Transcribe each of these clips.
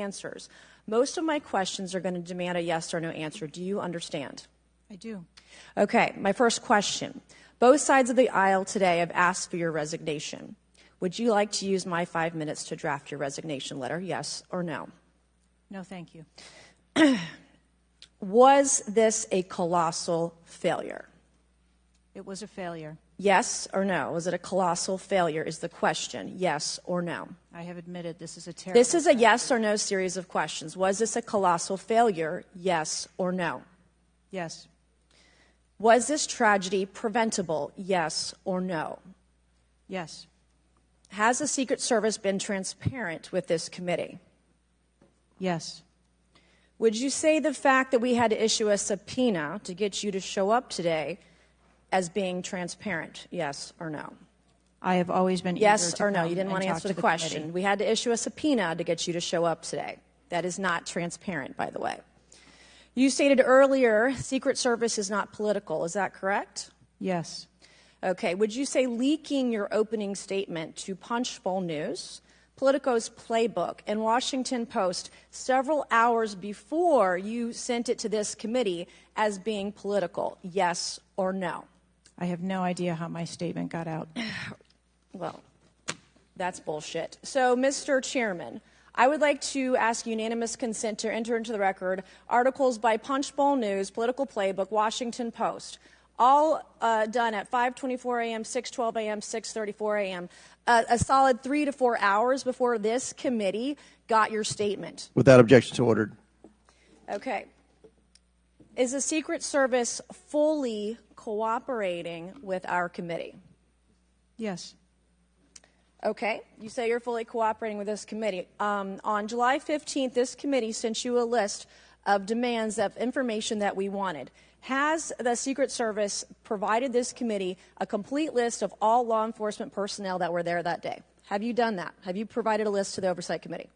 answers. Most of my questions are going to demand a yes or no answer. Do you understand? I do. Okay, my first question. Both sides of the aisle today have asked for your resignation. Would you like to use my 5 minutes to draft your resignation letter, yes or no? No, thank you. Was this a colossal failure? It was a failure. Yes or no? Was it a colossal failure is the question, yes or no? I have admitted this is a terrible This is a yes or no series of questions. Was this a colossal failure, yes or no? Yes. Was this tragedy preventable, yes or no? Yes. Has the Secret Service been transparent with this committee? Yes. Would you say the fact that we had to issue a subpoena to get you to show up today as being transparent, yes or no? I have always been yes eager or to no? come You didn't and want to talk answer to the question. committee. We had to issue a subpoena to get you to show up today. That is not transparent, by the way. You stated earlier Secret Service is not political. Is that correct? Yes. Okay. Would you say leaking your opening statement to Punchbowl News, Politico's Playbook, and Washington Post several hours before you sent it to this committee as being political, yes or no? I have no idea how my statement got out. Well, that's bullshit. So, Mr. Chairman, I would like to ask unanimous consent to enter into the record articles by Punchbowl News, Political Playbook, Washington Post, all done at 5:24 a.m., 6:12 a.m., 6:34 a.m., a solid 3 to 4 hours before this committee got your statement. Without objection, so ordered. Okay. Is the Secret Service fully cooperating with our committee? Yes. Okay. You say you're fully cooperating with this committee. On July 15th, this committee sent you a list of demands of information that we wanted. Has the Secret Service provided this committee a complete list of all law enforcement personnel that were there that day? Have you done that? Have you provided a list to the Oversight Committee?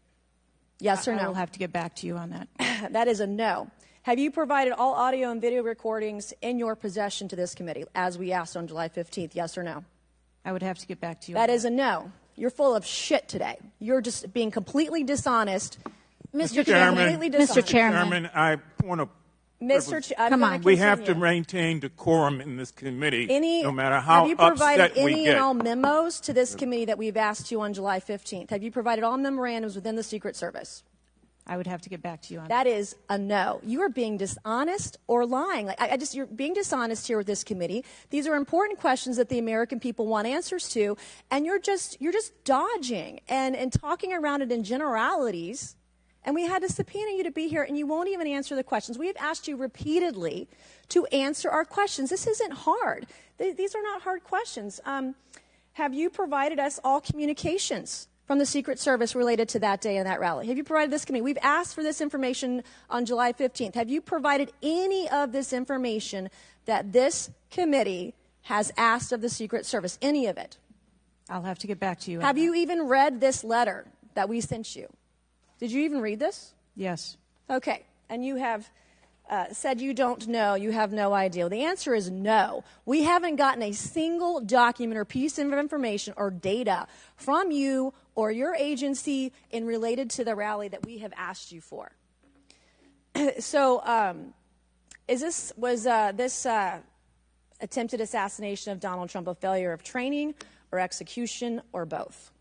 Yes or no? I will have to get back to you on that. That is a no. Have you provided all audio and video recordings in your possession to this committee, as we asked on July 15th, yes or no? I would have to get back to you. That is a no. You're full of shit today. You're just being completely dishonest. Mr. Chairman, Mr. Chairman, I want to. Come on. We have to maintain decorum in this committee, no matter how have you provided upset we any get. and all memos to this committee that we've asked you on July 15th? Have you provided all memorandums within the Secret Service? I would have to get back to you on that. That is a no. You are being dishonest or lying. You're being dishonest here with this committee. These are important questions that the American people want answers to, and you're just dodging and talking around it in generalities. And we had to subpoena you to be here, and you won't even answer the questions. We have asked you repeatedly to answer our questions. This isn't hard. These are not hard questions. Have you provided us all communications from the Secret Service related to that day and that rally? Have you provided this committee? We've asked for this information on July 15th. Have you provided any of this information that this committee has asked of the Secret Service? Any of it? I'll have to get back to you. Have you even read this letter that we sent you? Did you even read this? Yes. Okay. And you have said you don't know, you have no idea. Well, the answer is no. We haven't gotten a single document or piece of information or data from you or your agency in related to the rally that we have asked you for. So, was this attempted assassination of Donald Trump a failure of training or execution or both?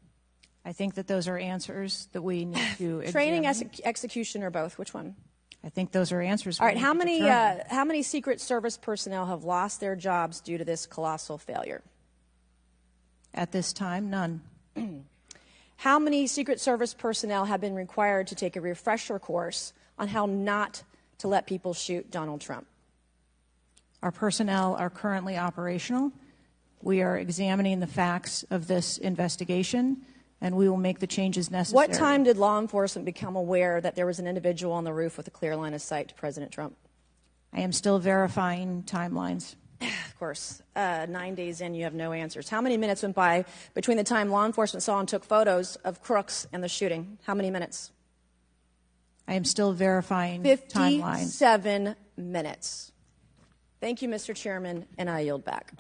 I think that those are answers that we need to Training, execution, or both? Which one? I think those are answers. All right. How many Secret Service personnel have lost their jobs due to this colossal failure? At this time, none. How many Secret Service personnel have been required to take a refresher course on how not to let people shoot Donald Trump? Our personnel are currently operational. We are examining the facts of this investigation, and we will make the changes necessary. What time did law enforcement become aware that there was an individual on the roof with a clear line of sight to President Trump? I am still verifying timelines. Of course. 9 days in, you have no answers. How many minutes went by between the time law enforcement saw and took photos of crooks and the shooting? How many minutes? I am still verifying timelines. 57 minutes. Thank you, Mr. Chairman, and I yield back.